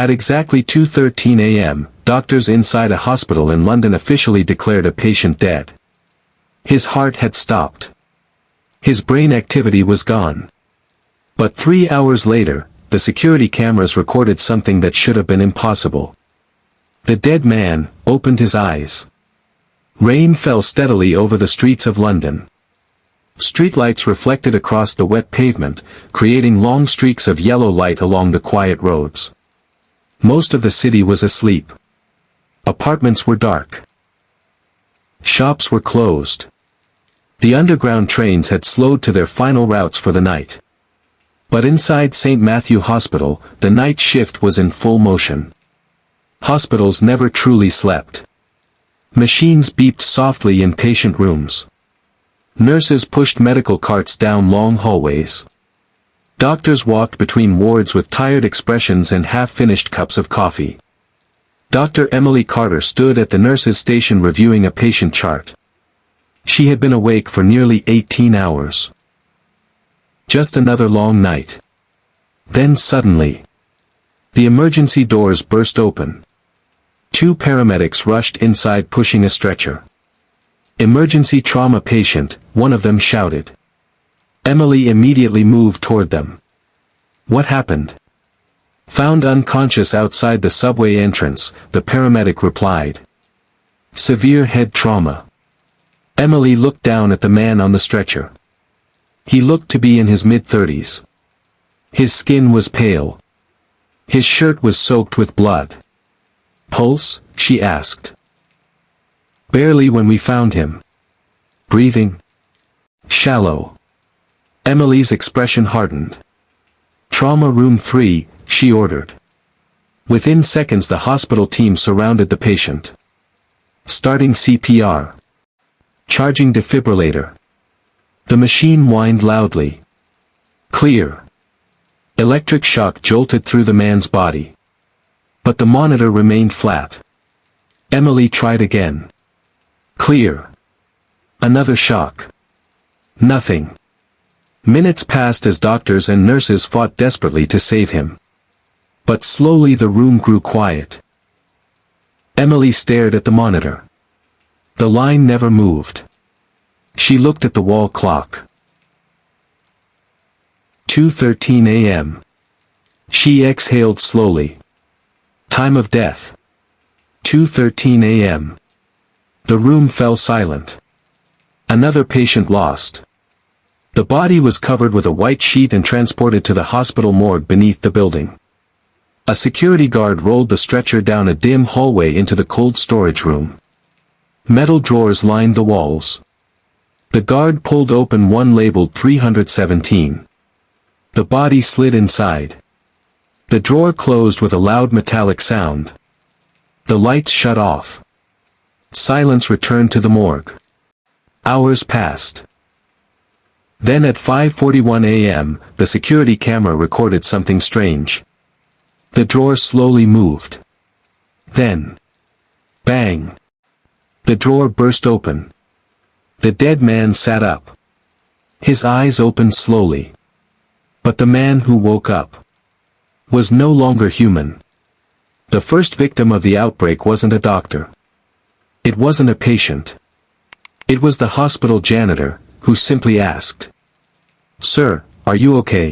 At exactly 2:13 a.m., doctors inside a hospital in London officially declared a patient dead. His heart had stopped. His brain activity was gone. But 3 hours later, the security cameras recorded something that should have been impossible. The dead man opened his eyes. Rain fell steadily over the streets of London. Streetlights reflected across the wet pavement, creating long streaks of yellow light along the quiet roads. Most of the city was asleep. Apartments were dark. Shops were closed. The underground trains had slowed to their final routes for the night. But inside St. Matthew Hospital, the night shift was in full motion. Hospitals never truly slept. Machines beeped softly in patient rooms. Nurses pushed medical carts down long hallways. Doctors walked between wards with tired expressions and half-finished cups of coffee. Dr. Emily Carter stood at the nurses' station reviewing a patient chart. She had been awake for nearly 18 hours. Just another long night. Then suddenly, the emergency doors burst open. 2 paramedics rushed inside pushing a stretcher. "Emergency trauma patient," one of them shouted. Emily immediately moved toward them. "What happened?" "Found unconscious outside the subway entrance," the paramedic replied. "Severe head trauma." Emily looked down at the man on the stretcher. He looked to be in his mid-30s. His skin was pale. His shirt was soaked with blood. "Pulse?" she asked. "Barely when we found him." "Breathing?" "Shallow." Emily's expression hardened. "Trauma room 3, she ordered. Within seconds the hospital team surrounded the patient. Starting CPR. Charging defibrillator. The machine whined loudly. Clear. Electric shock jolted through the man's body. But the monitor remained flat. Emily tried again. Clear. Another shock. Nothing. Minutes passed as doctors and nurses fought desperately to save him. But slowly the room grew quiet. Emily stared at the monitor. The line never moved. She looked at the wall clock. 2:13 a.m. She exhaled slowly. Time of death. 2:13 a.m. The room fell silent. Another patient lost. The body was covered with a white sheet and transported to the hospital morgue beneath the building. A security guard rolled the stretcher down a dim hallway into the cold storage room. Metal drawers lined the walls. The guard pulled open one labeled 317. The body slid inside. The drawer closed with a loud metallic sound. The lights shut off. Silence returned to the morgue. Hours passed. Then at 5:41 a.m., the security camera recorded something strange. The drawer slowly moved. Then, bang! The drawer burst open. The dead man sat up. His eyes opened slowly. But the man who woke up was no longer human. The first victim of the outbreak wasn't a doctor. It wasn't a patient. It was the hospital janitor, who simply asked, "Sir, are you okay?"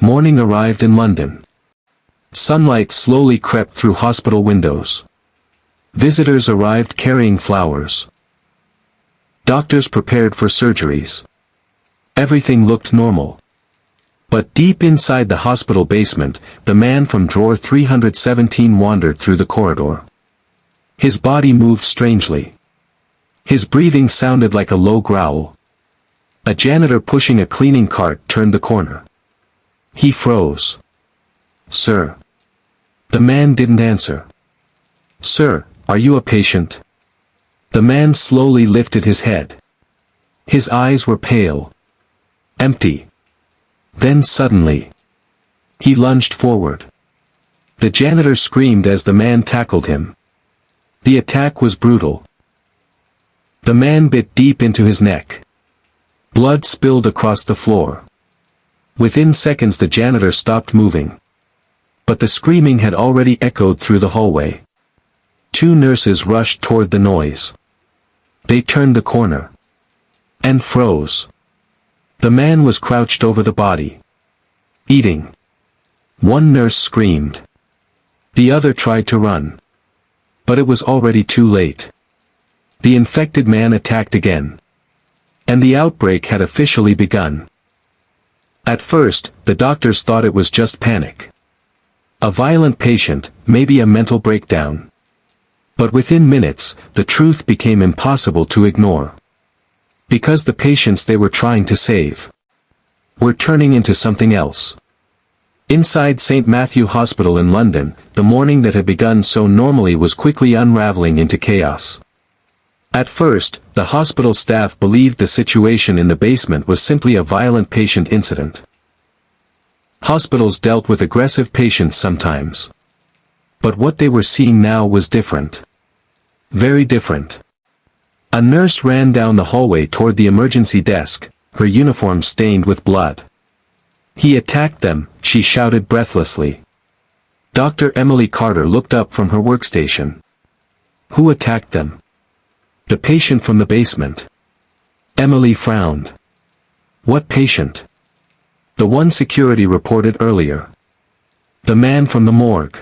Morning arrived in London. Sunlight slowly crept through hospital windows. Visitors arrived carrying flowers. Doctors prepared for surgeries. Everything looked normal. But deep inside the hospital basement, the man from drawer 317 wandered through the corridor. His body moved strangely. His breathing sounded like a low growl. A janitor pushing a cleaning cart turned the corner. He froze. "Sir." The man didn't answer. "Sir, are you a patient?" The man slowly lifted his head. His eyes were pale. Empty. Then suddenly, he lunged forward. The janitor screamed as the man tackled him. The attack was brutal. The man bit deep into his neck. Blood spilled across the floor. Within seconds the janitor stopped moving. But the screaming had already echoed through the hallway. Two nurses rushed toward the noise. They turned the corner. And froze. The man was crouched over the body. Eating. One nurse screamed. The other tried to run. But it was already too late. The infected man attacked again. And the outbreak had officially begun. At first, the doctors thought it was just panic. A violent patient, maybe a mental breakdown. But within minutes, the truth became impossible to ignore. Because the patients they were trying to save were turning into something else. Inside St. Matthew Hospital in London, the morning that had begun so normally was quickly unraveling into chaos. At first, the hospital staff believed the situation in the basement was simply a violent patient incident. Hospitals dealt with aggressive patients sometimes. But what they were seeing now was different. Very different. A nurse ran down the hallway toward the emergency desk, her uniform stained with blood. "He attacked them," she shouted breathlessly. Dr. Emily Carter looked up from her workstation. "Who attacked them?" "The patient from the basement." Emily frowned. "What patient?" "The one security reported earlier." "The man from the morgue."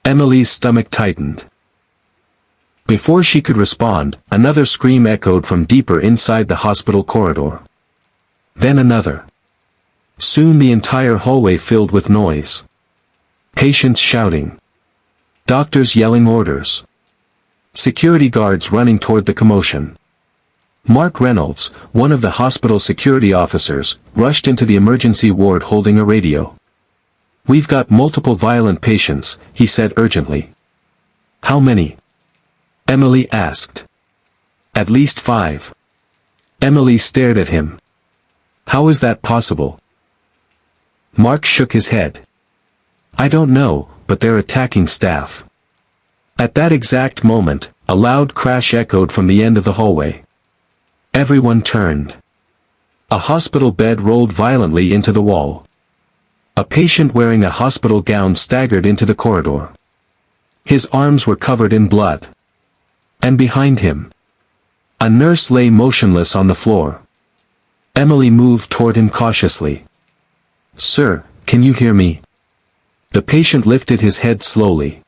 Emily's stomach tightened. Before she could respond, another scream echoed from deeper inside the hospital corridor. Then another. Soon the entire hallway filled with noise. Patients shouting. Doctors yelling orders. Security guards running toward the commotion. Mark Reynolds, one of the hospital security officers, rushed into the emergency ward holding a radio. "We've got multiple violent patients," he said urgently. "How many?" Emily asked. "At least 5. Emily stared at him. "How is that possible?" Mark shook his head. "I don't know, but they're attacking staff." At that exact moment, a loud crash echoed from the end of the hallway. Everyone turned. A hospital bed rolled violently into the wall. A patient wearing a hospital gown staggered into the corridor. His arms were covered in blood. And behind him, a nurse lay motionless on the floor. Emily moved toward him cautiously. "Sir, can you hear me?" The patient lifted his head slowly.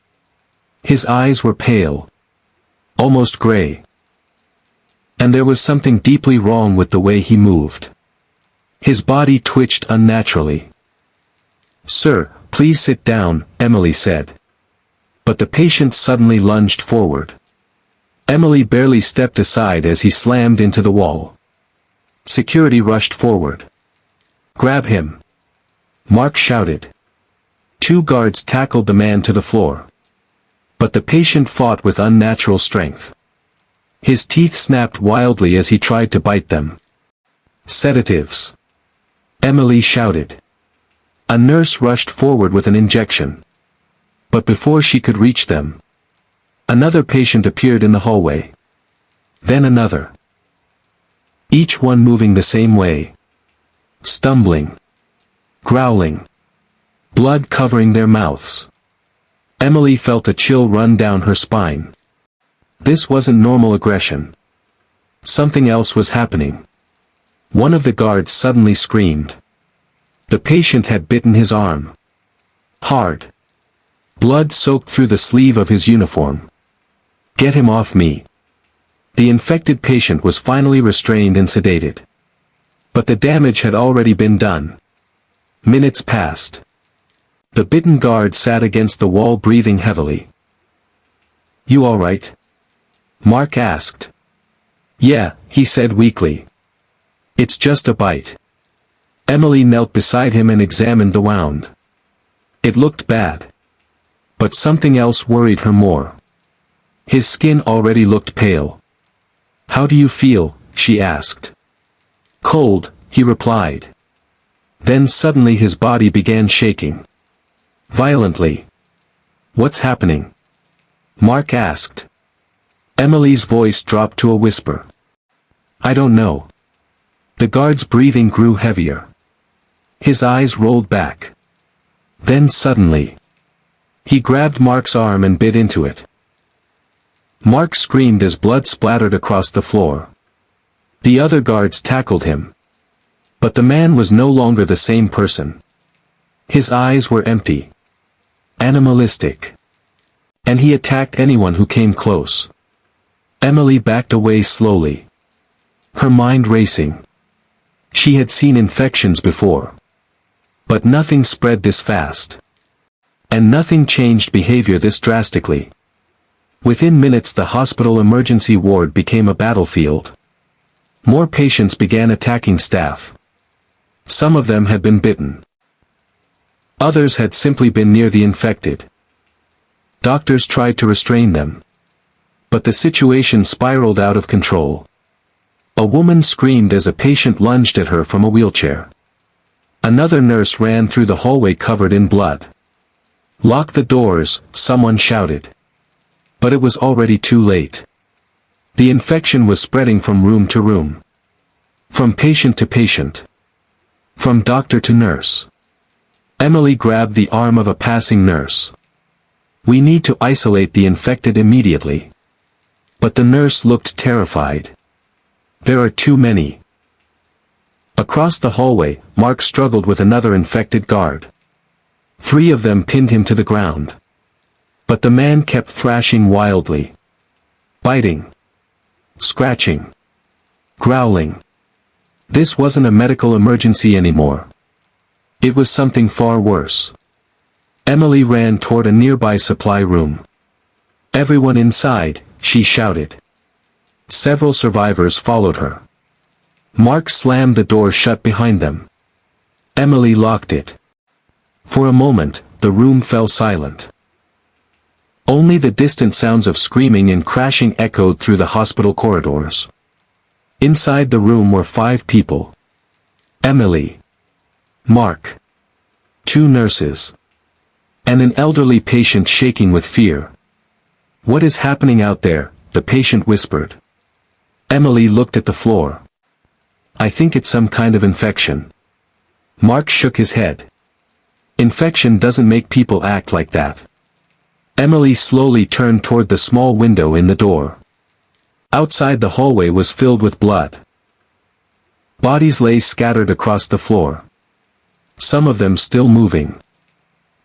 His eyes were pale. Almost gray. And there was something deeply wrong with the way he moved. His body twitched unnaturally. "Sir, please sit down," Emily said. But the patient suddenly lunged forward. Emily barely stepped aside as he slammed into the wall. Security rushed forward. "Grab him!" Mark shouted. 2 guards tackled the man to the floor. But the patient fought with unnatural strength. His teeth snapped wildly as he tried to bite them. "Sedatives!" Emily shouted. A nurse rushed forward with an injection. But before she could reach them, another patient appeared in the hallway. Then another. Each one moving the same way. Stumbling. Growling. Blood covering their mouths. Emily felt a chill run down her spine. This wasn't normal aggression. Something else was happening. One of the guards suddenly screamed. The patient had bitten his arm. Hard. Blood soaked through the sleeve of his uniform. "Get him off me." The infected patient was finally restrained and sedated. But the damage had already been done. Minutes passed. The bitten guard sat against the wall breathing heavily. "You all right?" Mark asked. "Yeah," he said weakly. "It's just a bite." Emily knelt beside him and examined the wound. It looked bad. But something else worried her more. His skin already looked pale. "How do you feel?" she asked. "Cold," he replied. Then suddenly his body began shaking. Violently. "What's happening?" Mark asked. Emily's voice dropped to a whisper. "I don't know." The guard's breathing grew heavier. His eyes rolled back. Then suddenly, He grabbed Mark's arm and bit into it. Mark screamed as blood splattered across the floor. The other guards tackled him. But the man was no longer the same person. His eyes were empty. Animalistic. And he attacked anyone who came close. Emily backed away slowly. Her mind racing. She had seen infections before. But nothing spread this fast. And nothing changed behavior this drastically. Within minutes the hospital emergency ward became a battlefield. More patients began attacking staff. Some of them had been bitten. Others had simply been near the infected. Doctors tried to restrain them. But the situation spiraled out of control. A woman screamed as a patient lunged at her from a wheelchair. Another nurse ran through the hallway covered in blood. "Lock the doors," someone shouted. But it was already too late. The infection was spreading from room to room. From patient to patient. From doctor to nurse. Emily grabbed the arm of a passing nurse. "We need to isolate the infected immediately." But the nurse looked terrified. "There are too many." Across the hallway, Mark struggled with another infected guard. 3 of them pinned him to the ground. But the man kept thrashing wildly. Biting. Scratching. Growling. This wasn't a medical emergency anymore. It was something far worse. Emily ran toward a nearby supply room. "Everyone inside," she shouted. Several survivors followed her. Mark slammed the door shut behind them. Emily locked it. For a moment, the room fell silent. Only the distant sounds of screaming and crashing echoed through the hospital corridors. Inside the room were 5 people. Emily. Mark. 2 nurses. And an elderly patient shaking with fear. "What is happening out there?" the patient whispered. Emily looked at the floor. "I think it's some kind of infection." Mark shook his head. "Infection doesn't make people act like that." Emily slowly turned toward the small window in the door. Outside the hallway was filled with blood. Bodies lay scattered across the floor. Some of them still moving.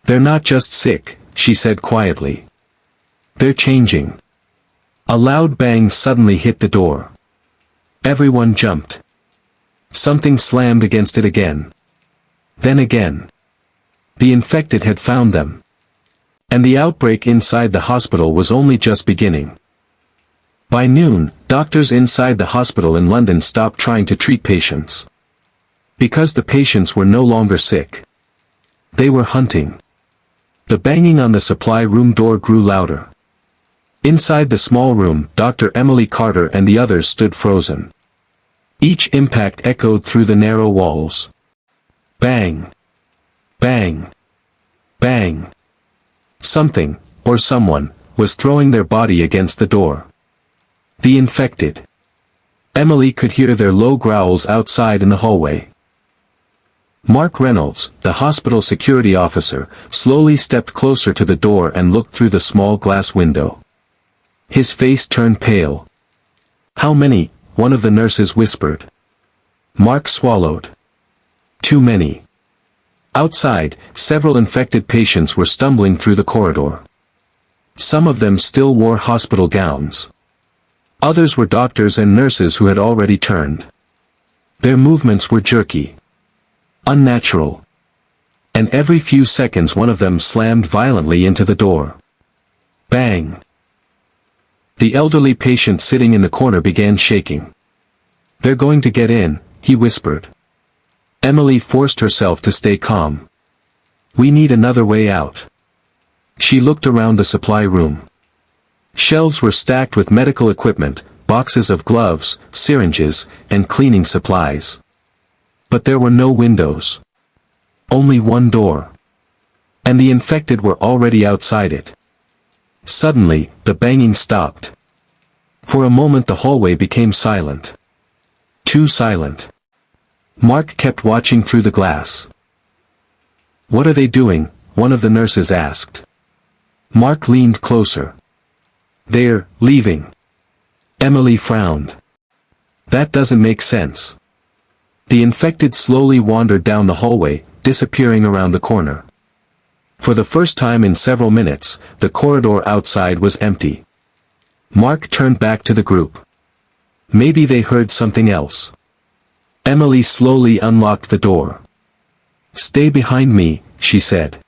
"They're not just sick," she said quietly. "They're changing." A loud bang suddenly hit the door. Everyone jumped. Something slammed against it again. Then again. The infected had found them. And the outbreak inside the hospital was only just beginning. By noon, doctors inside the hospital in London stopped trying to treat patients. Because the patients were no longer sick. They were hunting. The banging on the supply room door grew louder. Inside the small room, Dr. Emily Carter and the others stood frozen. Each impact echoed through the narrow walls. Bang. Bang. Bang. Something, or someone, was throwing their body against the door. The infected. Emily could hear their low growls outside in the hallway. Mark Reynolds, the hospital security officer, slowly stepped closer to the door and looked through the small glass window. His face turned pale. "How many?" one of the nurses whispered. Mark swallowed. "Too many." Outside, several infected patients were stumbling through the corridor. Some of them still wore hospital gowns. Others were doctors and nurses who had already turned. Their movements were jerky. Unnatural. And every few seconds one of them slammed violently into the door. Bang. The elderly patient sitting in the corner began shaking. "They're going to get in," he whispered. Emily forced herself to stay calm. "We need another way out." She looked around the supply room. Shelves were stacked with medical equipment, boxes of gloves, syringes, and cleaning supplies. But there were no windows. Only one door. And the infected were already outside it. Suddenly, the banging stopped. For a moment the hallway became silent. Too silent. Mark kept watching through the glass. "What are they doing?" one of the nurses asked. Mark leaned closer. "They're leaving." Emily frowned. "That doesn't make sense." The infected slowly wandered down the hallway, disappearing around the corner. For the first time in several minutes, the corridor outside was empty. Mark turned back to the group. Maybe they heard something else. Emily slowly unlocked the door. "Stay behind me," she said.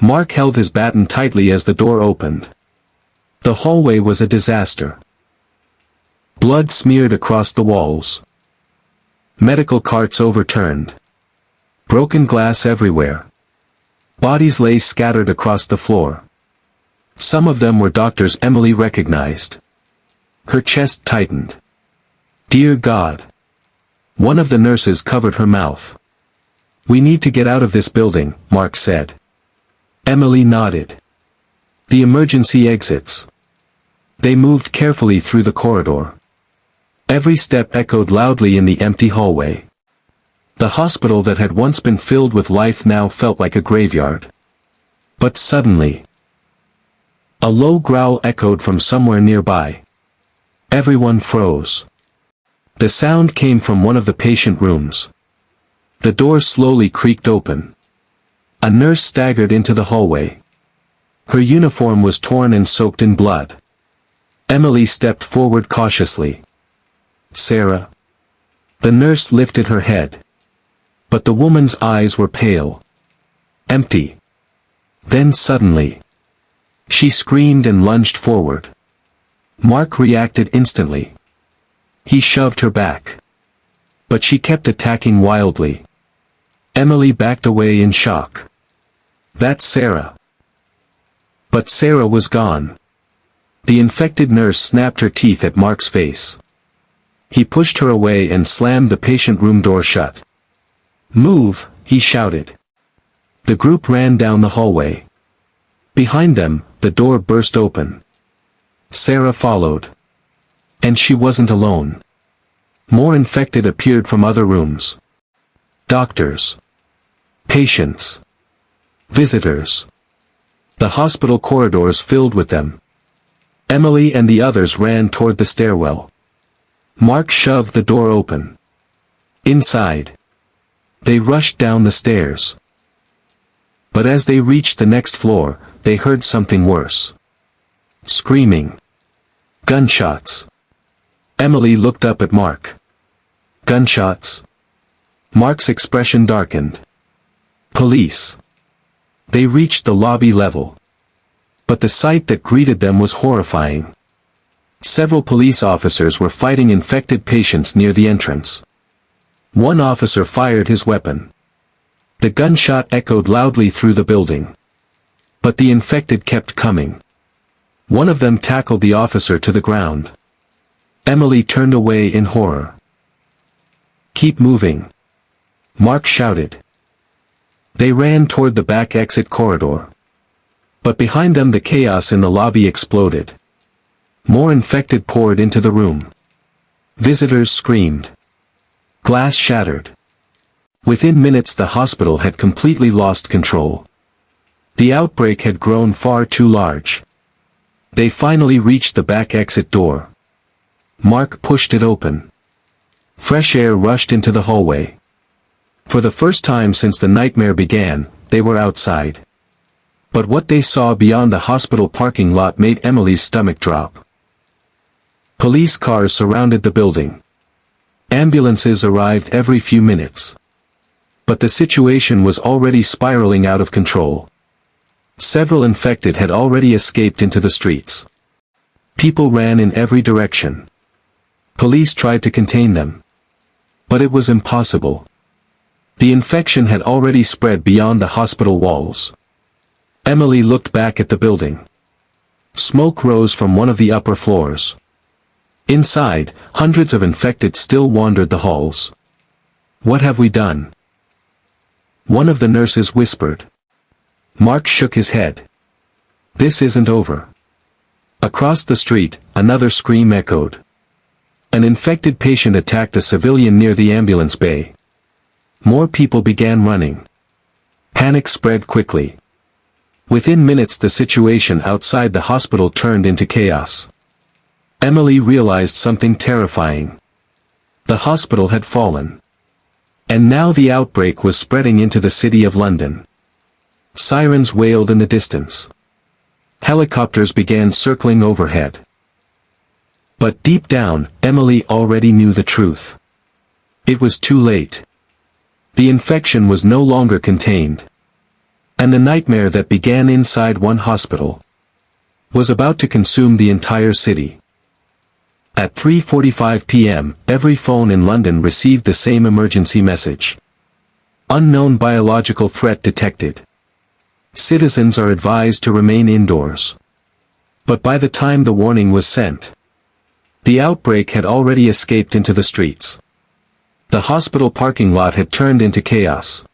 Mark held his baton tightly as the door opened. The hallway was a disaster. Blood smeared across the walls. Medical carts overturned. Broken glass everywhere. Bodies lay scattered across the floor. Some of them were doctors Emily recognized. Her chest tightened. "Dear God." One of the nurses covered her mouth. "We need to get out of this building," Mark said. Emily nodded. "The emergency exits." They moved carefully through the corridor. Every step echoed loudly in the empty hallway. The hospital that had once been filled with life now felt like a graveyard. But suddenly, a low growl echoed from somewhere nearby. Everyone froze. The sound came from one of the patient rooms. The door slowly creaked open. A nurse staggered into the hallway. Her uniform was torn and soaked in blood. Emily stepped forward cautiously. "Sarah." The nurse lifted her head. But the woman's eyes were pale. Empty. Then suddenly, she screamed and lunged forward. Mark reacted instantly. He shoved her back. But she kept attacking wildly. Emily backed away in shock. "That's Sarah." But Sarah was gone. The infected nurse snapped her teeth at Mark's face. He pushed her away and slammed the patient room door shut. "Move," he shouted. The group ran down the hallway. Behind them, the door burst open. Sarah followed. And she wasn't alone. More infected appeared from other rooms. Doctors. Patients. Visitors. The hospital corridors filled with them. Emily and the others ran toward the stairwell. Mark shoved the door open. Inside. They rushed down the stairs. But as they reached the next floor, they heard something worse. Screaming. Gunshots. Emily looked up at Mark. Gunshots? Mark's expression darkened. Police. They reached the lobby level. But the sight that greeted them was horrifying. Several police officers were fighting infected patients near the entrance. One officer fired his weapon. The gunshot echoed loudly through the building. But the infected kept coming. One of them tackled the officer to the ground. Emily turned away in horror. "Keep moving," Mark shouted. They ran toward the back exit corridor. But behind them the chaos in the lobby exploded. More infected poured into the room. Visitors screamed. Glass shattered. Within minutes the hospital had completely lost control. The outbreak had grown far too large. They finally reached the back exit door. Mark pushed it open. Fresh air rushed into the hallway. For the first time since the nightmare began, they were outside. But what they saw beyond the hospital parking lot made Emily's stomach drop. Police cars surrounded the building. Ambulances arrived every few minutes. But the situation was already spiraling out of control. Several infected had already escaped into the streets. People ran in every direction. Police tried to contain them. But it was impossible. The infection had already spread beyond the hospital walls. Emily looked back at the building. Smoke rose from one of the upper floors. Inside, hundreds of infected still wandered the halls. "What have we done?" one of the nurses whispered. Mark shook his head. "This isn't over." Across the street, another scream echoed. An infected patient attacked a civilian near the ambulance bay. More people began running. Panic spread quickly. Within minutes the situation outside the hospital turned into chaos. Emily realized something terrifying. The hospital had fallen. And now the outbreak was spreading into the city of London. Sirens wailed in the distance. Helicopters began circling overhead. But deep down, Emily already knew the truth. It was too late. The infection was no longer contained. And the nightmare that began inside one hospital was about to consume the entire city. At 3:45 p.m., every phone in London received the same emergency message. Unknown biological threat detected. Citizens are advised to remain indoors. But by the time the warning was sent, the outbreak had already escaped into the streets. The hospital parking lot had turned into chaos.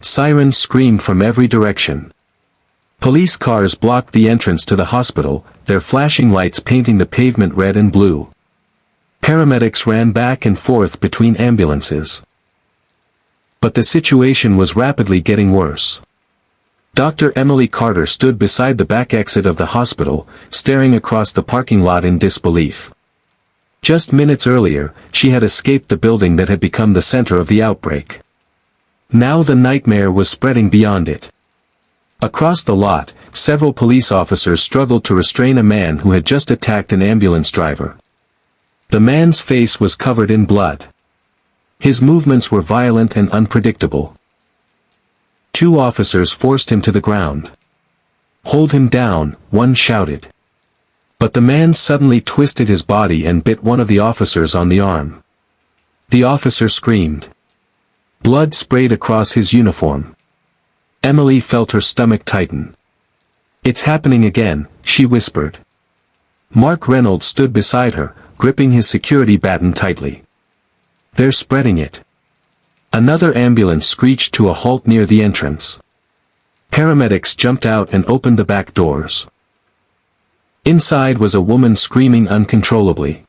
Sirens screamed from every direction. Police cars blocked the entrance to the hospital, their flashing lights painting the pavement red and blue. Paramedics ran back and forth between ambulances. But the situation was rapidly getting worse. Dr. Emily Carter stood beside the back exit of the hospital, staring across the parking lot in disbelief. Just minutes earlier, she had escaped the building that had become the center of the outbreak. Now the nightmare was spreading beyond it. Across the lot, several police officers struggled to restrain a man who had just attacked an ambulance driver. The man's face was covered in blood. His movements were violent and unpredictable. Two officers forced him to the ground. "Hold him down," one shouted. But the man suddenly twisted his body and bit one of the officers on the arm. The officer screamed. Blood sprayed across his uniform. Emily felt her stomach tighten. "It's happening again," she whispered. Mark Reynolds stood beside her, gripping his security baton tightly. "They're spreading it." Another ambulance screeched to a halt near the entrance. Paramedics jumped out and opened the back doors. Inside was a woman screaming uncontrollably.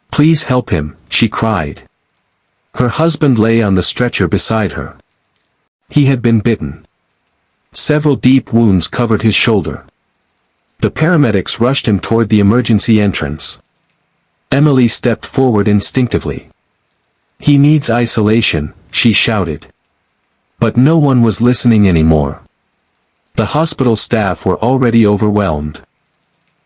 "Please help him," she cried. Her husband lay on the stretcher beside her. He had been bitten. Several deep wounds covered his shoulder. The paramedics rushed him toward the emergency entrance. Emily stepped forward instinctively. "He needs isolation," she shouted. But no one was listening anymore. The hospital staff were already overwhelmed.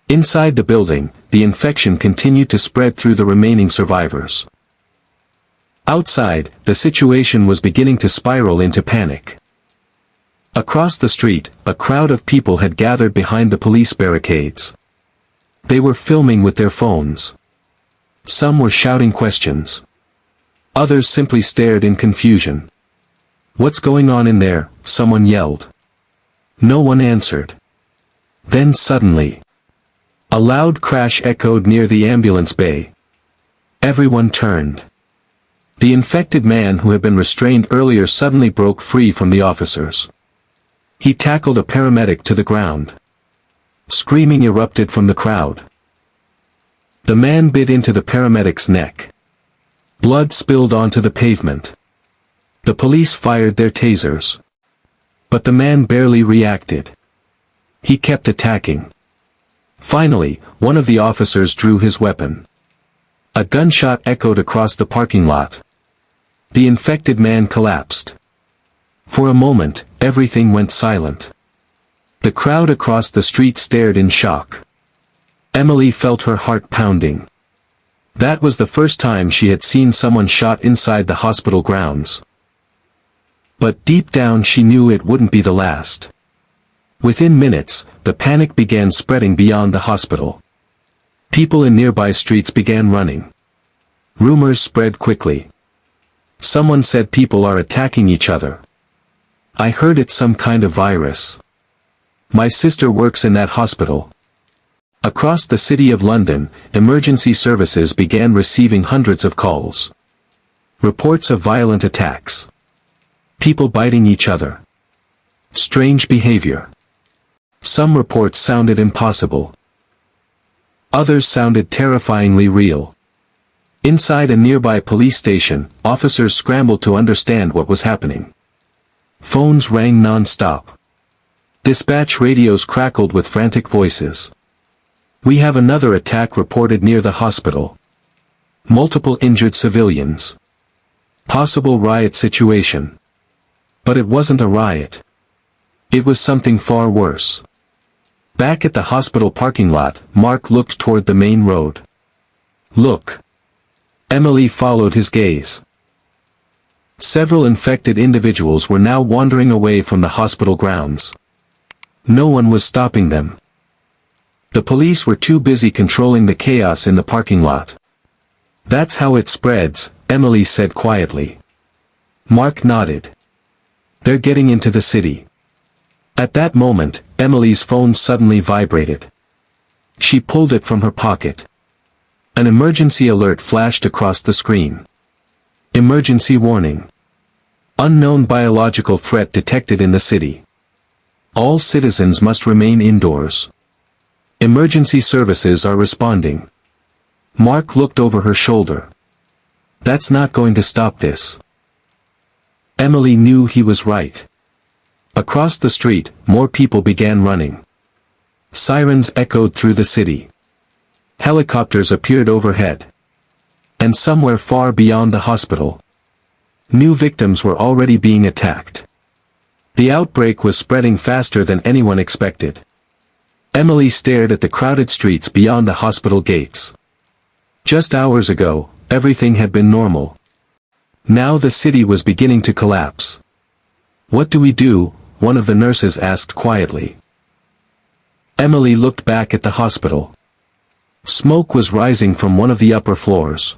Inside the building, the infection continued to spread through the remaining survivors. Outside, the situation was beginning to spiral into panic. Across the street, a crowd of people had gathered behind the police barricades. They were filming with their phones. Some were shouting questions. Others simply stared in confusion. "What's going on in there?" someone yelled. No one answered. Then suddenly, a loud crash echoed near the ambulance bay. Everyone turned. The infected man who had been restrained earlier suddenly broke free from the officers. He tackled a paramedic to the ground. Screaming erupted from the crowd. The man bit into the paramedic's neck. Blood spilled onto the pavement. The police fired their tasers. But the man barely reacted. He kept attacking. Finally, one of the officers drew his weapon. A gunshot echoed across the parking lot. The infected man collapsed. For a moment, everything went silent. The crowd across the street stared in shock. Emily felt her heart pounding. That was the first time she had seen someone shot inside the hospital grounds. But deep down she knew it wouldn't be the last. Within minutes, the panic began spreading beyond the hospital. People in nearby streets began running. Rumors spread quickly. Someone said people are attacking each other. "I heard it's some kind of virus. My sister works in that hospital." Across the city of London, emergency services began receiving hundreds of calls. Reports of violent attacks. People biting each other. Strange behavior. Some reports sounded impossible. Others sounded terrifyingly real. Inside a nearby police station, officers scrambled to understand what was happening. Phones rang non-stop. Dispatch radios crackled with frantic voices. We have another attack reported near the hospital. Multiple injured civilians. Possible riot situation. But it wasn't a riot. It was something far worse. Back at the hospital parking lot, Mark looked toward the main road. Look. Emily followed his gaze. Several infected individuals were now wandering away from the hospital grounds. No one was stopping them. The police were too busy controlling the chaos in the parking lot. That's how it spreads, Emily said quietly. Mark nodded. They're getting into the city. At that moment, Emily's phone suddenly vibrated. She pulled it from her pocket. An emergency alert flashed across the screen. Emergency warning. Unknown biological threat detected in the city. All citizens must remain indoors. Emergency services are responding. Mark looked over her shoulder. That's not going to stop this. Emily knew he was right. Across the street, more people began running. Sirens echoed through the city. Helicopters appeared overhead. And somewhere far beyond the hospital, new victims were already being attacked. The outbreak was spreading faster than anyone expected. Emily stared at the crowded streets beyond the hospital gates. Just hours ago, everything had been normal. Now the city was beginning to collapse. What do we do? One of the nurses asked quietly. Emily looked back at the hospital. Smoke was rising from one of the upper floors.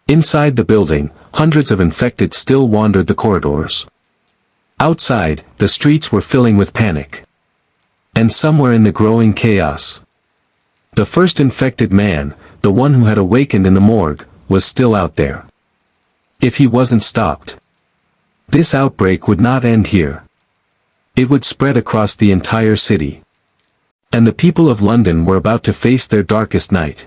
Inside the building, hundreds of infected still wandered the corridors. Outside, the streets were filling with panic. And somewhere in the growing chaos, the first infected man, the one who had awakened in the morgue, was still out there. If he wasn't stopped, this outbreak would not end here. It would spread across the entire city. And the people of London were about to face their darkest night.